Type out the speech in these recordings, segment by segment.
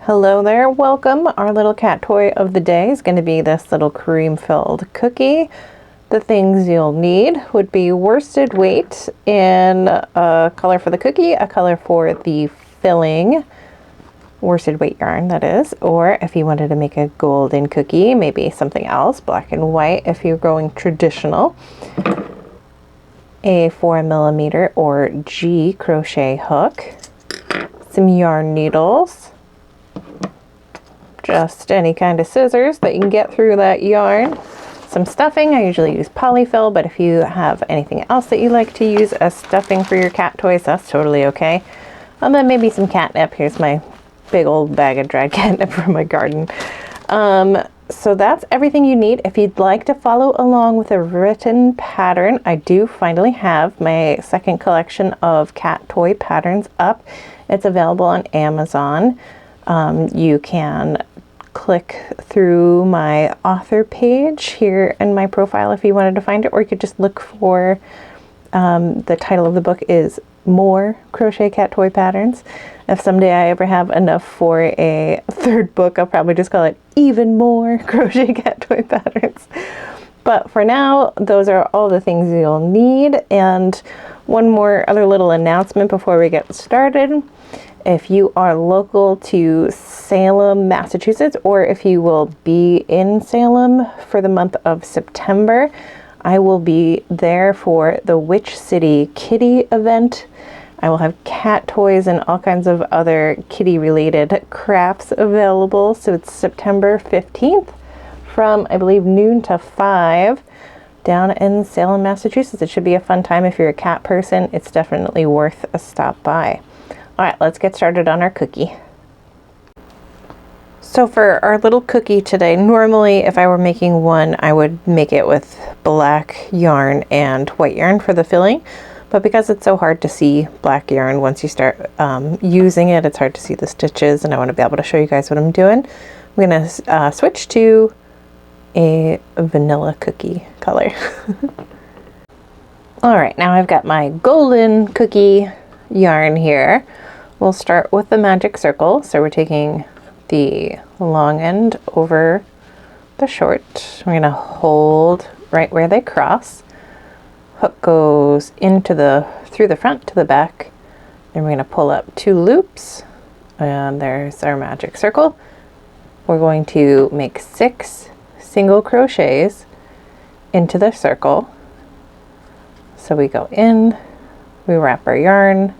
Hello there, welcome. Our little cat toy of the day is going to be this little cream-filled cookie. The things you'll need would be worsted weight in a color for the cookie, a color for the filling, worsted weight yarn that is, or if you wanted to make a golden cookie, maybe something else, black and white if you're going traditional, a 4mm or G crochet hook, some yarn needles, just any kind of scissors that you can get through that yarn, some stuffing. I usually use polyfill, but if you have anything else that you like to use as stuffing for your cat toys, that's totally okay. And then maybe some catnip. Here's my big old bag of dried catnip from my garden. So that's everything you need. If you'd like to follow along with a written pattern, I do finally have my second collection of cat toy patterns up. It's available on Amazon. You can click through my author page here in my profile if you wanted to find it, or you could just look for the title of the book is More Crochet Cat Toy Patterns. If someday I ever have enough for a third book, I'll probably just call it Even More Crochet Cat Toy Patterns. But for now, those are all the things you'll need. And one more other little announcement before we get started. If you are local to Salem, Massachusetts, or if you will be in Salem for the month of September, I will be there for the Witch City Kitty event. I will have cat toys and all kinds of other kitty related crafts available. So it's September 15th from, I believe, noon to 5 down in Salem, Massachusetts. It should be a fun time. If you're a cat person, it's definitely worth a stop by. All right, let's get started on our cookie. So for our little cookie today, normally if I were making one, I would make it with black yarn and white yarn for the filling. But because it's so hard to see black yarn once you start using it, it's hard to see the stitches, and I want to be able to show you guys what I'm doing. I'm going to switch to a vanilla cookie color. All right, now I've got my golden cookie yarn here. We'll start with the magic circle. So we're taking the long end over the short. We're going to hold right where they cross. Hook goes into through the front to the back. Then we're going to pull up 2 loops, and there's our magic circle. We're going to make 6 single crochets into the circle. So we go in, we wrap our yarn,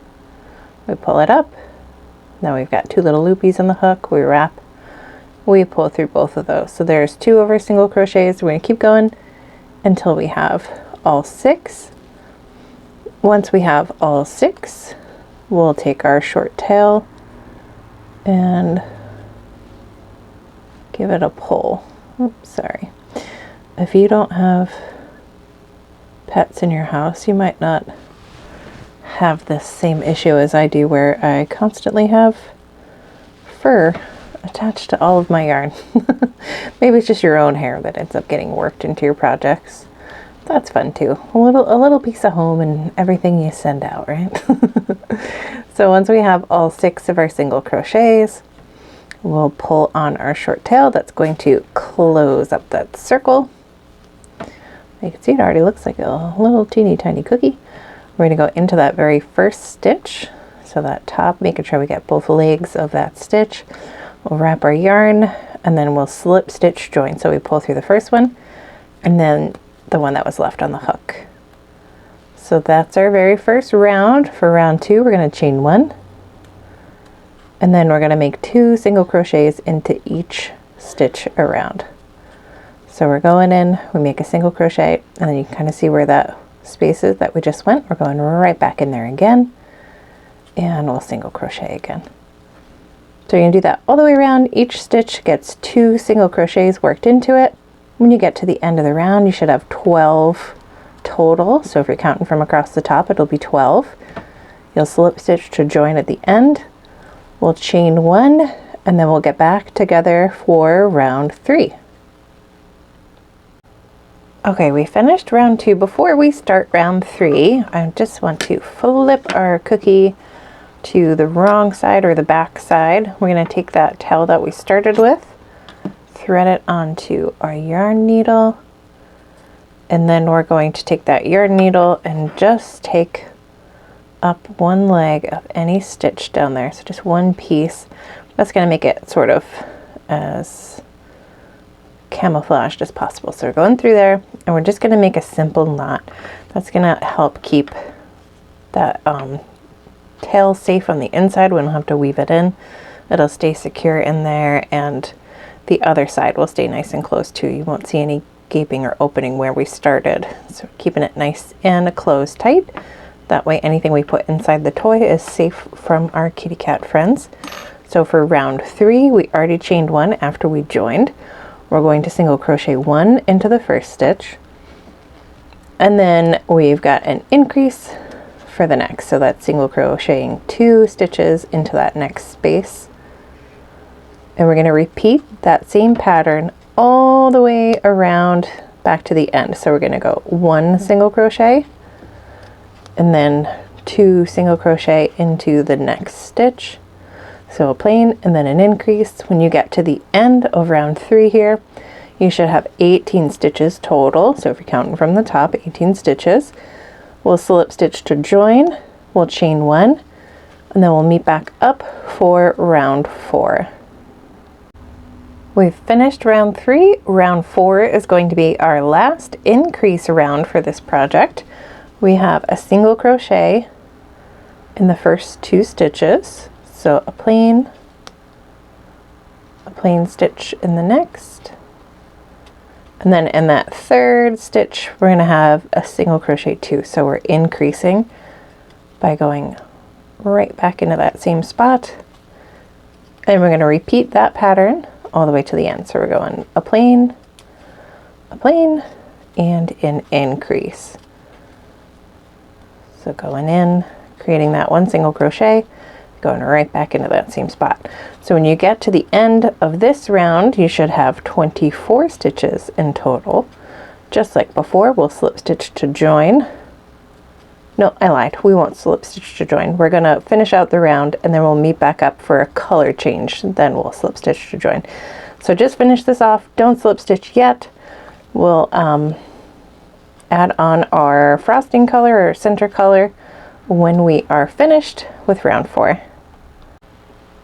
we pull it up. Now we've got 2 little loopies in the hook. We wrap, we pull through both of those. So there's 2 of our single crochets. We're going to keep going until we have all 6. Once we have all 6, we'll take our short tail and give it a pull. Oops, sorry. If you don't have pets in your house, you might not have this same issue as I do, where I constantly have fur attached to all of my yarn. Maybe it's just your own hair that ends up getting worked into your projects. That's fun too. A little piece of home and everything you send out, right? So once we have all 6 of our single crochets, we'll pull on our short tail that's going to close up that circle. You can see it already looks like a little teeny tiny cookie. We're going to go into that very first stitch, so that top, making sure we get both legs of that stitch. We'll wrap our yarn, and then we'll slip stitch join. So we pull through the first one, and then the one that was left on the hook. So that's our very first round. For round 2, we're going to chain 1, and then we're going to make 2 single crochets into each stitch around. So we're going in, we make a single crochet, and then you can kind of see where that space is that we just went. We're going right back in there again, and we'll single crochet again. So you're going to do that all the way around. Each stitch gets 2 single crochets worked into it. When you get to the end of the round, you should have 12 total. So if you're counting from across the top, it'll be 12. You'll slip stitch to join at the end. We'll chain 1, and then we'll get back together for round 3. Okay, we finished round 2. Before we start round 3, I just want to flip our cookie to the wrong side or the back side. We're going to take that tail that we started with, thread it onto our yarn needle, and then we're going to take that yarn needle and just take up one leg of any stitch down there. So just one piece. That's going to make it sort of as camouflaged as possible. So we're going through there and we're just going to make a simple knot. That's going to help keep that tail safe on the inside. We don't have to weave it in. It'll stay secure in there, and the other side will stay nice and closed too. You won't see any gaping or opening where we started. So keeping it nice and closed tight. That way anything we put inside the toy is safe from our kitty cat friends. So for round 3, we already chained 1 after we joined. We're going to single crochet 1 into the first stitch, and then we've got an increase for the next. So that's single crocheting 2 stitches into that next space. And we're going to repeat that same pattern all the way around back to the end. So we're going to go 1 single crochet and then 2 single crochet into the next stitch. So a plain and then an increase. When you get to the end of round 3 here, you should have 18 stitches total. So if you're counting from the top, 18 stitches. We'll slip stitch to join, we'll chain 1, and then we'll meet back up for round 4. We've finished round 3. Round 4 is going to be our last increase round for this project. We have a single crochet in the first 2 stitches. So a plain stitch in the next, and then in that third stitch we're going to have a single crochet 2. So we're increasing by going right back into that same spot, and we're going to repeat that pattern all the way to the end. So we're going a plain, and an increase. So going in, creating that 1 single crochet, going right back into that same spot. So when you get to the end of this round, you should have 24 stitches in total. Just like before, we'll slip stitch to join. No, I lied. We won't slip stitch to join. We're going to finish out the round and then we'll meet back up for a color change. Then we'll slip stitch to join. So just finish this off. Don't slip stitch yet. We'll add on our frosting color or center color when we are finished with round 4.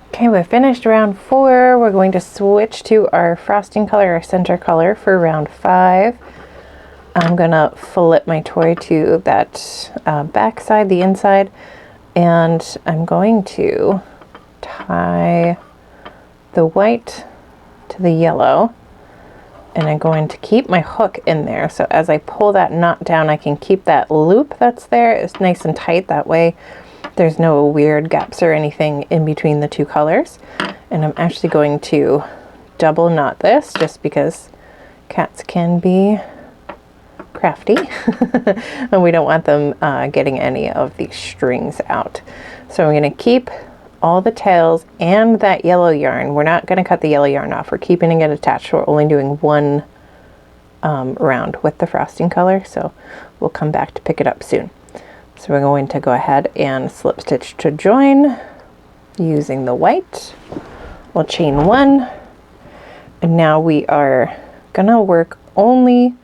Okay, we've finished round 4. We're going to switch to our frosting color or center color for round 5. I'm gonna flip my toy to that back side, the inside, and I'm going to tie the white to the yellow, and I'm going to keep my hook in there. So as I pull that knot down, I can keep that loop that's there. It's nice and tight. That way there's no weird gaps or anything in between the 2 colors. And I'm actually going to double knot this just because cats can be crafty and we don't want them getting any of these strings out. So I'm going to keep all the tails and that yellow yarn. We're not going to cut the yellow yarn off. We're keeping it attached. We're only doing 1 round with the frosting color, so we'll come back to pick it up soon. So we're going to go ahead and slip stitch to join using the white. We'll chain 1, and now we are gonna work only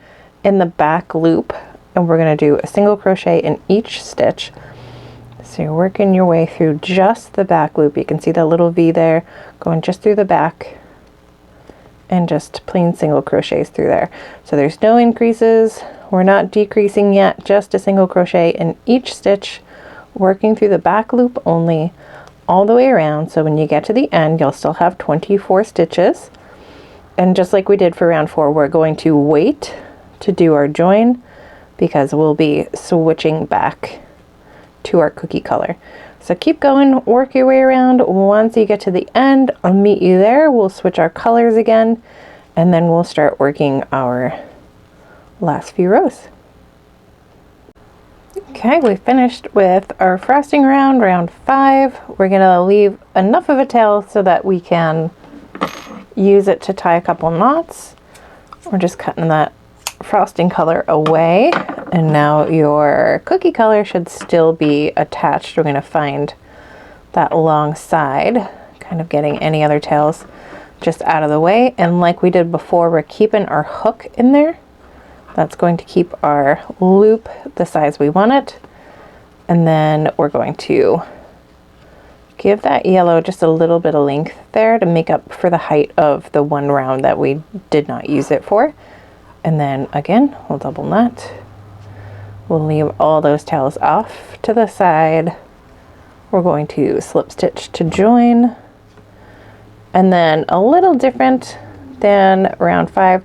in the back loop, and we're gonna do a single crochet in each stitch. So you're working your way through just the back loop. You can see that little V there going just through the back, and just plain single crochets through there. So there's no increases. We're not decreasing yet, just a single crochet in each stitch, working through the back loop only all the way around. So when you get to the end, you'll still have 24 stitches. And just like we did for round 4, we're going to wait to do our join because we'll be switching back to our cookie color. So keep going, work your way around. Once you get to the end, I'll meet you there. We'll switch our colors again, and then we'll start working our last few rows. Okay, we finished with our frosting round, round 5. We're gonna leave enough of a tail so that we can use it to tie a couple knots. We're just cutting that frosting color away, and now your cookie color should still be attached. We're going to find that long side, kind of getting any other tails just out of the way. And like we did before, we're keeping our hook in there. That's going to keep our loop the size we want it. And then we're going to give that yellow just a little bit of length there to make up for the height of the one round that we did not use it for. And then again, we'll double knot. We'll leave all those tails off to the side. We're going to slip stitch to join. And then a little different than round 5.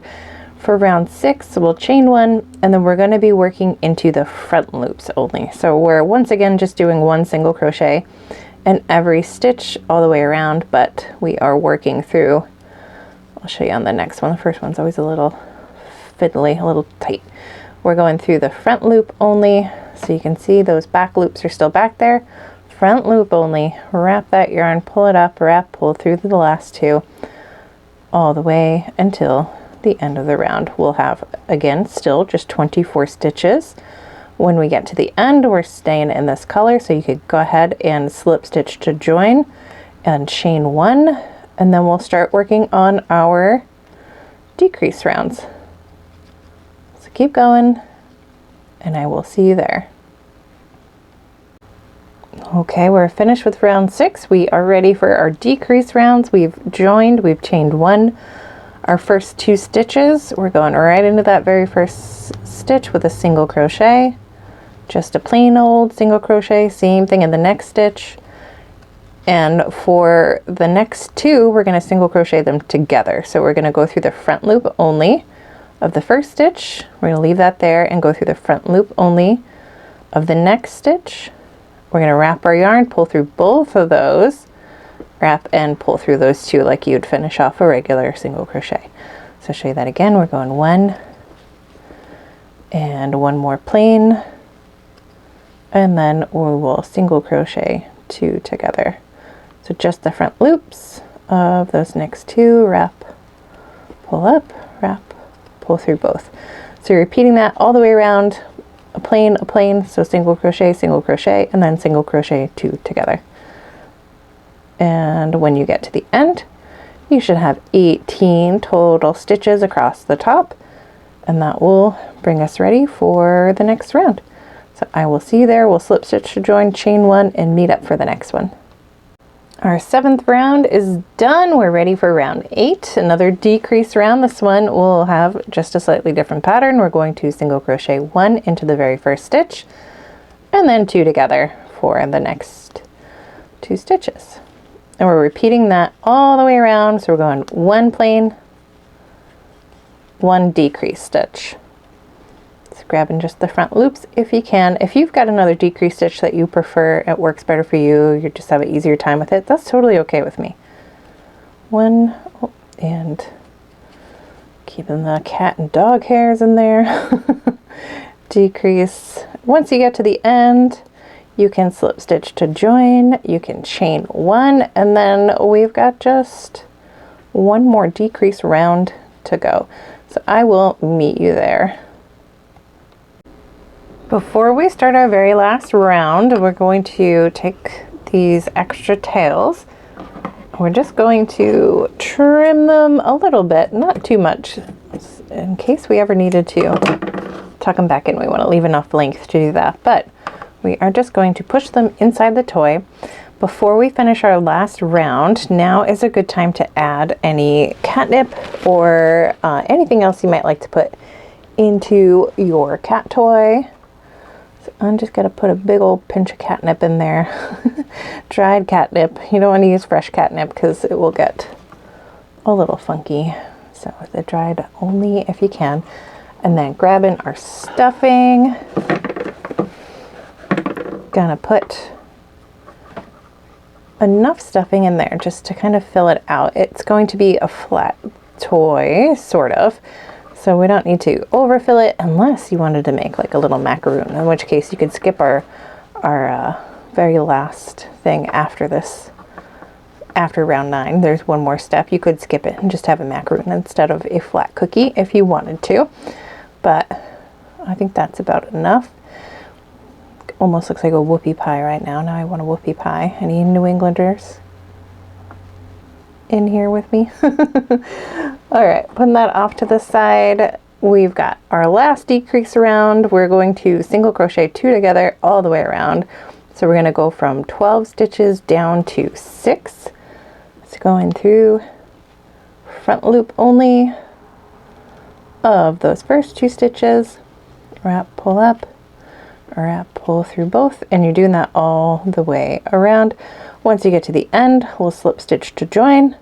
For round 6, we'll chain 1, and then we're going to be working into the front loops only. So we're once again just doing 1 single crochet in every stitch all the way around, but we are working through, I'll show you on the next one. The first one's always a little fiddly, a little tight. We're going through the front loop only, so you can see those back loops are still back there. Front loop only, wrap that yarn, pull it up, wrap, pull through the last 2 all the way until the end of the round. We'll have, again, still just 24 stitches. When we get to the end, we're staying in this color, so you could go ahead and slip stitch to join and chain 1, and then we'll start working on our decrease rounds. So keep going, and I will see you there. Okay, we're finished with round 6. We are ready for our decrease rounds. We've joined, we've chained 1. Our first 2 stitches, we're going right into that very first stitch with a single crochet. Just a plain old single crochet, same thing in the next stitch. And for the next 2, we're going to single crochet them together. So we're going to go through the front loop only of the first stitch. We're going to leave that there and go through the front loop only of the next stitch. We're going to wrap our yarn, pull through both of those, wrap and pull through those 2 like you'd finish off a regular single crochet. So I'll show you that again. We're going 1 and 1 more plain, and then we will single crochet 2 together. So just the front loops of those next 2, wrap, pull up, wrap, pull through both. So you're repeating that all the way around, a plain, so single crochet, and then single crochet 2 together. And when you get to the end, you should have 18 total stitches across the top, and that will bring us ready for the next round. So I will see you there. We'll slip stitch to join, chain 1, and meet up for the next one. Our 7th round is done. We're ready for round 8, another decrease round. This one will have just a slightly different pattern. We're going to single crochet 1 into the very first stitch, and then 2 together for the next 2 stitches. And we're repeating that all the way around. So we're going 1 plain, 1 decrease stitch. So grabbing just the front loops if you can. If you've got another decrease stitch that you prefer, it works better for you, you just have an easier time with it, that's totally okay with me. 1, and keeping the cat and dog hairs in there. Decrease. Once you get to the end, you can slip stitch to join, you can chain 1, and then we've got just 1 more decrease round to go. So I will meet you there. Before we start our very last round, we're going to take these extra tails. We're just going to trim them a little bit, not too much, in case we ever needed to tuck them back in. We want to leave enough length to do that, but we are just going to push them inside the toy. Before we finish our last round, now is a good time to add any catnip or anything else you might like to put into your cat toy. So I'm just going to put a big old pinch of catnip in there. Dried catnip. You don't want to use fresh catnip because it will get a little funky. So the dried only if you can. And then grabbing our stuffing. Gonna put enough stuffing in there just to kind of fill it out. It's going to be a flat toy, sort of, so we don't need to overfill it unless you wanted to make like a little macaroon, in which case you could skip our very last thing after this. After round 9, there's one more step. You could skip it and just have a macaroon instead of a flat cookie if you wanted to, but I think that's about enough. almost looks like a whoopie pie right now. Now I want a whoopie pie. Any New Englanders in here with me? All right, putting that off to the side. We've got our last decrease round. We're going to single crochet 2 together all the way around. So we're going to go from 12 stitches down to 6. It's going through front loop only of those first 2 stitches. Wrap, pull up, wrap, pull through both, and you're doing that all the way around. Once you get to the end, we'll slip stitch to join,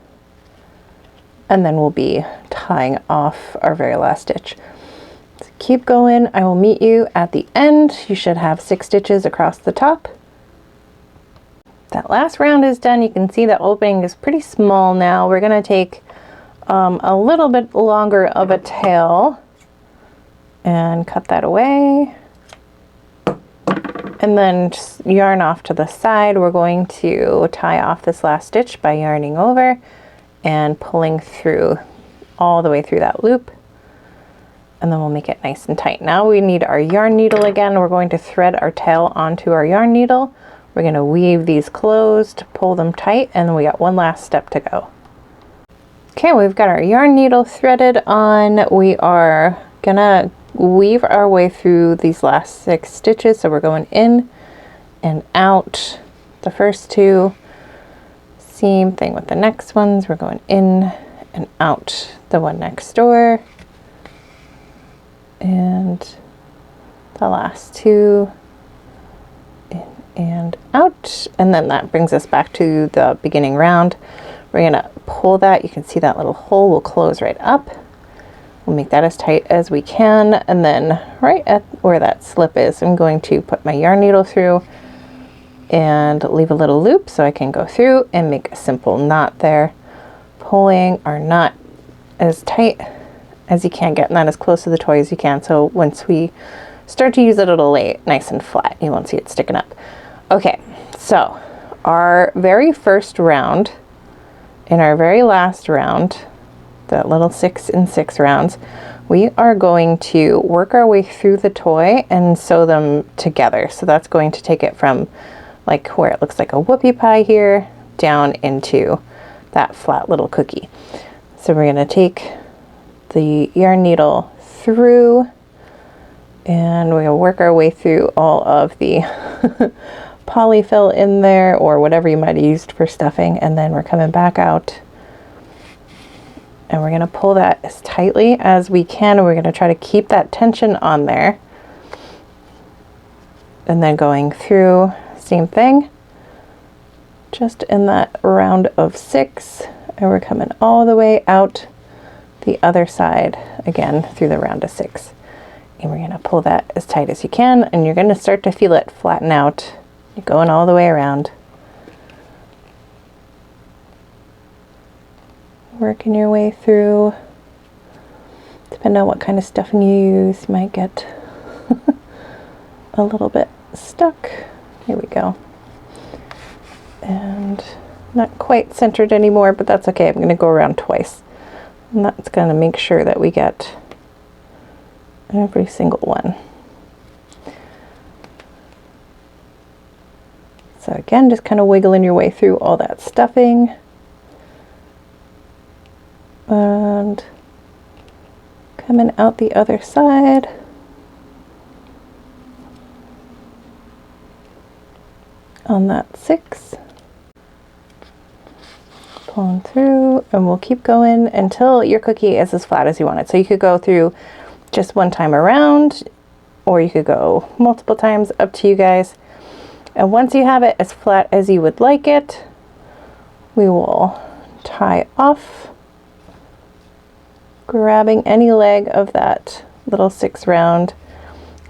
and then we'll be tying off our very last stitch. So keep going. I will meet you at the end. You should have 6 stitches across the top. That last round is done. You can see the opening is pretty small now. We're going to take a little bit longer of a tail and cut that away. And then just yarn off to the side. We're going to tie off this last stitch by yarning over and pulling through all the way through that loop. And then we'll make it nice and tight. Now we need our yarn needle again. We're going to thread our tail onto our yarn needle. We're going to weave these closed, pull them tight, and then we got one last step to go. Okay, we've got our yarn needle threaded on. We are gonna weave our way through these last 6 stitches. So we're going in and out the first 2. Same thing with the next ones. We're going in and out the one next door. And the last 2. And out, and then that brings us back to the beginning round. We're gonna pull that. You can see that little hole will close right up. We'll make that as tight as we can, and then right at where that slip is, I'm going to put my yarn needle through and leave a little loop so I can go through and make a simple knot there, pulling our knot as tight as you can, getting that as close to the toy as you can, so once we start to use it, it'll lay nice and flat. You won't see it sticking up. Okay, so our very first round, in our very last round, that little 6 in 6 rounds, we are going to work our way through the toy and sew them together. So that's going to take it from like where it looks like a whoopie pie here down into that flat little cookie. So we're going to take the yarn needle through, and we're going to work our way through all of the polyfill in there or whatever you might have used for stuffing, and then we're coming back out and we're going to pull that as tightly as we can, and we're going to try to keep that tension on there, and then going through, same thing, just in that round of 6, and we're coming all the way out the other side again through the round of 6. And we're going to pull that as tight as you can, and you're going to start to feel it flatten out. You're going all the way around. Working your way through. Depending on what kind of stuffing you use, you might get a little bit stuck. Here we go. And not quite centered anymore, but that's okay. I'm going to go around twice. And that's going to make sure that we get every single one. So again, just kind of wiggling your way through all that stuffing. And coming out the other side. On that 6. Pulling through, and we'll keep going until your cookie is as flat as you want it. So you could go through just one time around, or you could go multiple times, up to you guys. And once you have it as flat as you would like it, we will tie off, grabbing any leg of that little 6 round,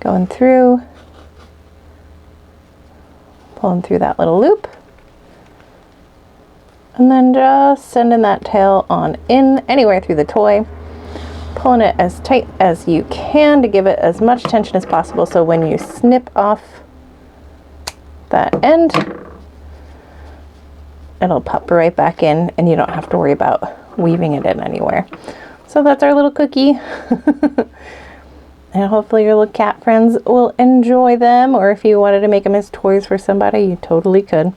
going through, pulling through that little loop, and then just sending that tail on in anywhere through the toy, pulling it as tight as you can to give it as much tension as possible, so when you snip off that end, it'll pop right back in and you don't have to worry about weaving it in anywhere. So that's our little cookie. And hopefully your little cat friends will enjoy them, or if you wanted to make them as toys for somebody, you totally could.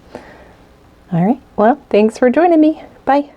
All right, well, thanks for joining me. Bye.